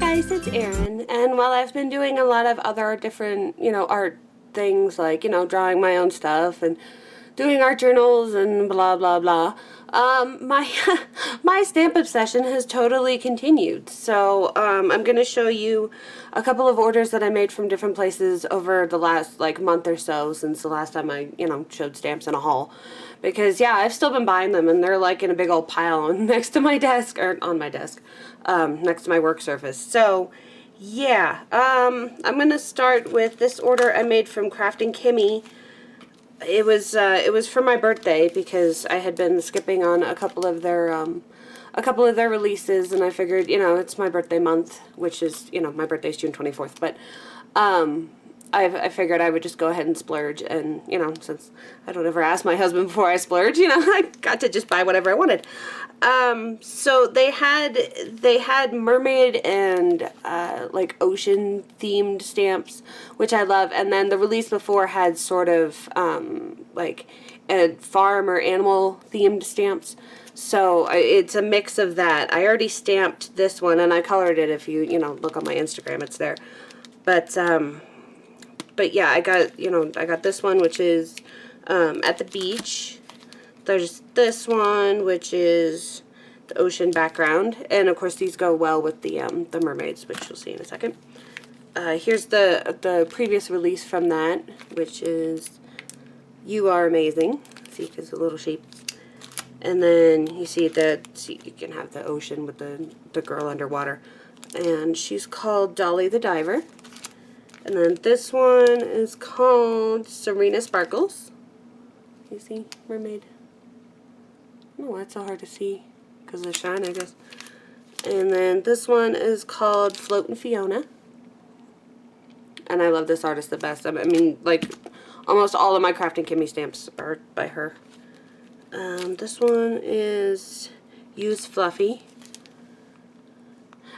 guys, it's Erin, and while I've been doing a lot of other different, art things like, drawing my own stuff and doing art journals and blah blah blah, my my stamp obsession has totally continued. So I'm gonna show you a couple of orders that I made from different places over the last month or so since the last time I showed stamps in a haul. Because yeah, I've still been buying them and they're like in a big old pile next to my desk, or on my desk, next to my work surface. So yeah, I'm gonna start with this order I made from Crafting Kimmy. It was for my birthday because I had been skipping on a couple of their releases, and I figured, it's my birthday month, which is, my birthday's June 24th, but I figured I would just go ahead and splurge, and, since I don't ever ask my husband before I splurge, I got to just buy whatever I wanted. So they had mermaid and, ocean themed stamps, which I love, and then the release before had sort of, a farm or animal themed stamps. So it's a mix of that. I already stamped this one, and I colored it. If you, look on my Instagram, it's there. But yeah, I got this one, which is at the beach. There's this one, which is the ocean background, and of course these go well with the mermaids, which you'll see in a second. Here's the previous release from that, which is You Are Amazing. See, because the little sheep. And then you see you can have the ocean with the girl underwater, and she's called Dolly the Diver. And then this one is called Serena Sparkles. You see, mermaid. Oh, that's so hard to see because of the shine, I guess. And then this one is called Floatin' Fiona. And I love this artist the best. I mean, almost all of my Crafting Kimmy stamps are by her. This one is Use Fluffy.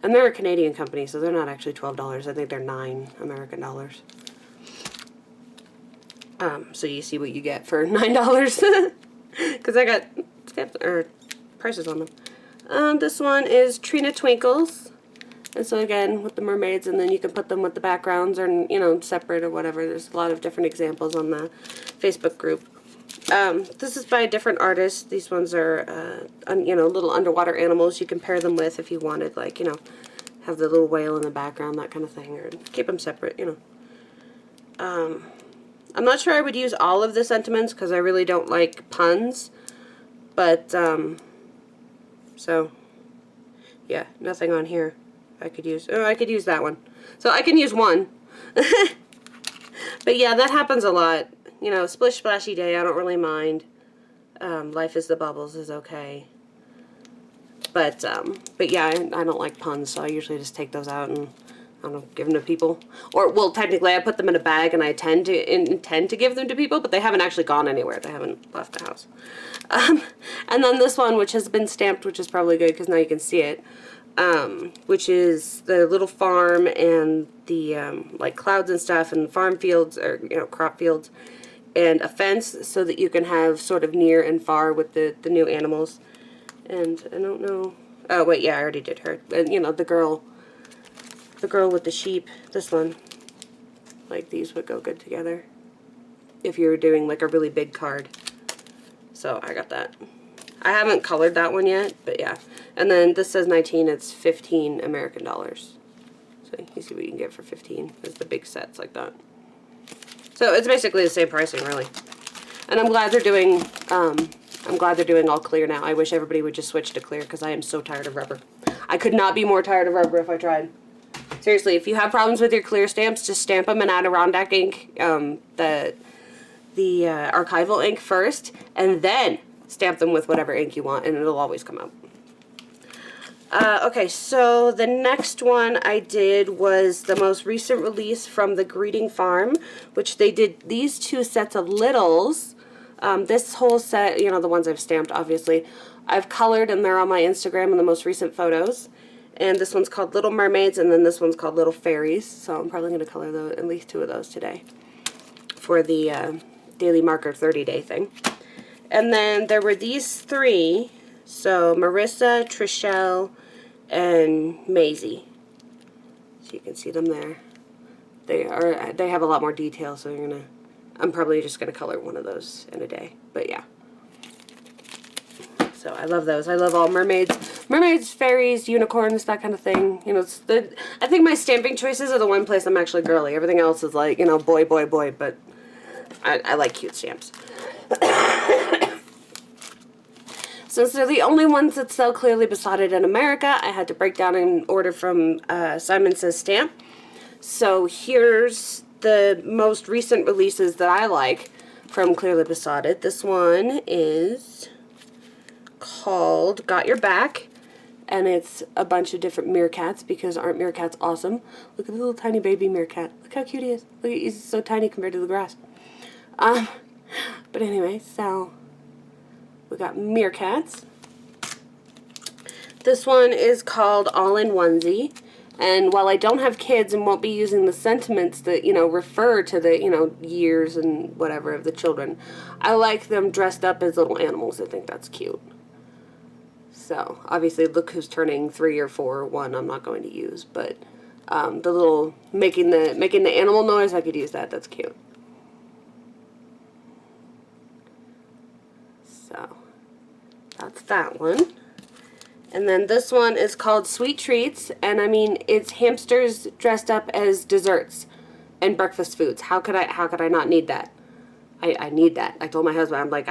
And they're a Canadian company, so they're not actually $12. I think they're $9 American dollars. So you see what you get for $9. Because I got prices on them. This one is Trina Twinkles. And so again, with the mermaids, and then you can put them with the backgrounds, or, separate or whatever. There's a lot of different examples on the Facebook group. This is by a different artist. These ones are, little underwater animals you can pair them with if you wanted, have the little whale in the background, that kind of thing, or keep them separate, I'm not sure I would use all of the sentiments because I really don't like puns, but, so, yeah, nothing on here I could use. Oh, I could use that one. So I can use one. But yeah, that happens a lot. Splish splashy day, I don't really mind. Life is the Bubbles is okay. But yeah, I don't like puns, so I usually just take those out and, I don't know, give them to people. Or, well, technically I put them in a bag and I intend to give them to people, but they haven't actually gone anywhere. They haven't left the house. And then this one, which has been stamped, which is probably good because now you can see it, which is the little farm and the, clouds and stuff, and farm fields, or, crop fields, and a fence so that you can have sort of near and far with the new animals. And I don't know. Oh, wait, yeah, I already did her. And, the girl with the sheep, this one, these would go good together if you were doing, a really big card. So I got that. I haven't colored that one yet, but yeah. And then this says 19, it's $15 American dollars. So you see what you can get for 15. It's the big sets like that. So it's basically the same pricing, really. And I'm glad they're doing all clear now. I wish everybody would just switch to clear because I am so tired of rubber. I could not be more tired of rubber if I tried. Seriously, if you have problems with your clear stamps, just stamp them in Adirondack ink, the archival ink first, and then stamp them with whatever ink you want, and it'll always come out. Okay, so the next one I did was the most recent release from the Greeting Farm, which they did these two sets of littles. This whole set, the ones I've stamped, obviously, I've colored, and they're on my Instagram in the most recent photos. And this one's called Little Mermaids, and then this one's called Little Fairies. So I'm probably going to color at least two of those today for the Daily Marker 30-day thing. And then there were these three. So Marissa, Trishelle, and Maisie. So you can see them there. They have a lot more detail, so I'm probably just gonna color one of those in a day. But yeah. So I love those. I love all mermaids, fairies, unicorns, that kind of thing. You know, I think my stamping choices are the one place I'm actually girly. Everything else is like, you know, boy, boy, boy. But I like cute stamps. Since they're the only ones that sell Clearly Besotted in America, I had to break down and order from Simon Says Stamp. So here's the most recent releases that I like from Clearly Besotted. This one is called Got Your Back, and it's a bunch of different meerkats, because aren't meerkats awesome? Look at the little tiny baby meerkat. Look how cute he is. Look, he's so tiny compared to the grass. But anyway, so we got meerkats. This one is called All in Onesie. And while I don't have kids and won't be using the sentiments that, you know, refer to the, you know, years and whatever of the children, I like them dressed up as little animals. I think that's cute. So, obviously, look who's turning 3 or 4 or 1 I'm not going to use. But the little, making the animal noise, I could use that. That's cute. So, that's that one. And then this one is called Sweet Treats, and I mean, it's hamsters dressed up as desserts and breakfast foods. How could I not need that? I need that. I told my husband, I'm like,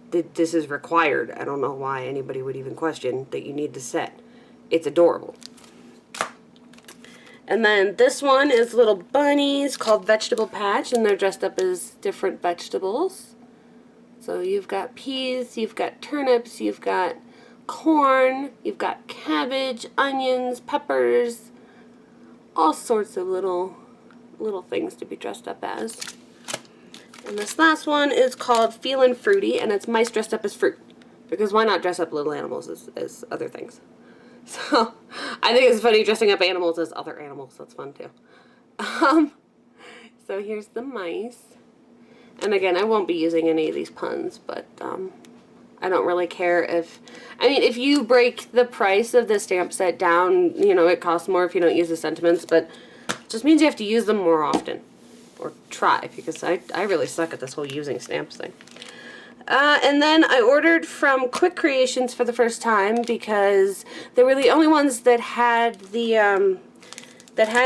this is required. I don't know why anybody would even question that you need the set. It's adorable. And then this one is little bunnies called Vegetable Patch, and they're dressed up as different vegetables. So you've got peas, you've got turnips, you've got corn, you've got cabbage, onions, peppers, all sorts of little things to be dressed up as. And this last one is called Feelin' Fruity, and it's mice dressed up as fruit, because why not dress up little animals as other things? So I think it's funny dressing up animals as other animals. That's fun too. So here's the mice, and again, I won't be using any of these puns, but I don't really care if you break the price of the stamp set down, you know, it costs more if you don't use the sentiments, but it just means you have to use them more often. Or try, because I really suck at this whole using stamps thing. And then I ordered from Quick Creations for the first time, because they were the only ones that had the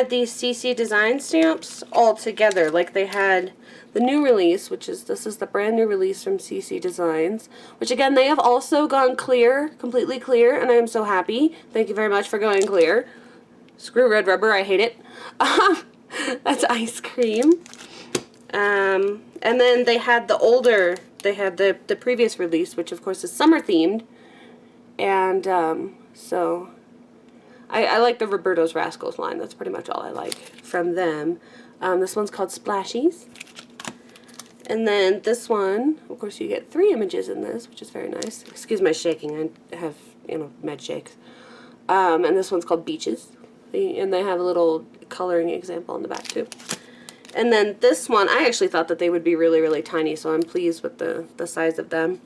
these CC Design stamps all together. Like, they had the new release, this is the brand new release from CC Designs, which again, they have also gone clear, completely clear, and I am so happy. Thank you very much for going clear. Screw red rubber, I hate it. That's ice cream. And then they had the previous release, which of course is summer themed. And so I like the Roberto's Rascals line. That's pretty much all I like from them. This one's called Splashies. And then this one, of course, you get 3 images in this, which is very nice. Excuse my shaking. I have, you know, med shakes. And this one's called Beaches. And they have a little coloring example on the back too. And then this one, I actually thought that they would be really, really tiny, so I'm pleased with the size of them.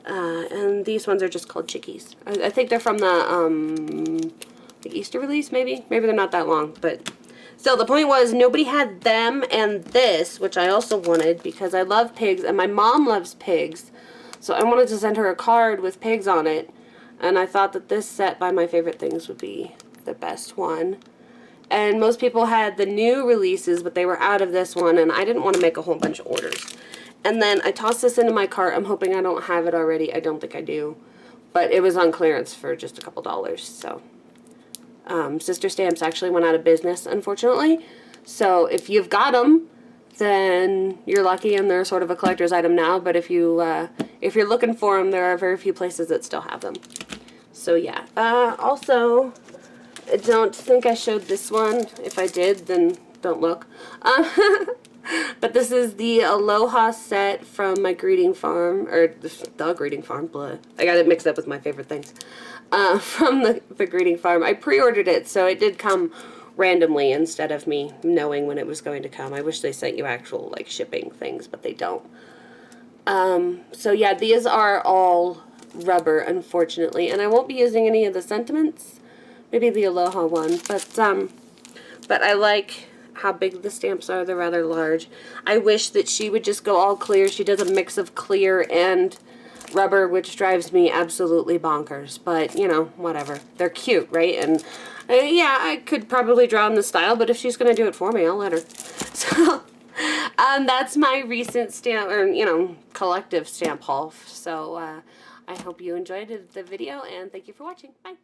And these ones are just called Chickies. I think they're from the Easter release, maybe? Maybe they're not that long, but still, the point was nobody had them and this, which I also wanted because I love pigs, and my mom loves pigs. So I wanted to send her a card with pigs on it, and I thought that this set by My Favorite Things would be the best one. And most people had the new releases, but they were out of this one, and I didn't want to make a whole bunch of orders. And then I tossed this into my cart. I'm hoping I don't have it already. I don't think I do. But it was on clearance for just a couple dollars, so. Sister Stamps actually went out of business, unfortunately. So if you've got them, then you're lucky, and they're sort of a collector's item now. But if you're looking for them, there are very few places that still have them. So yeah. Also, I don't think I showed this one. If I did, then don't look. But this is the Aloha set from my Greeting Farm, or the Greeting Farm, blah. I got it mixed up with My Favorite Things. From the Greeting Farm. I pre-ordered it, so it did come randomly instead of me knowing when it was going to come. I wish they sent you actual, like, shipping things, but they don't. So yeah, these are all rubber, unfortunately, and I won't be using any of the sentiments. Maybe the Aloha one, but But I like how big the stamps are. They're rather large. I wish that she would just go all clear. She does a mix of clear and rubber, which drives me absolutely bonkers. But, you know, whatever. They're cute, right? And, yeah, I could probably draw in the style, but if she's going to do it for me, I'll let her. So, that's my recent stamp, or, you know, collective stamp haul. So, I hope you enjoyed the video, and thank you for watching. Bye.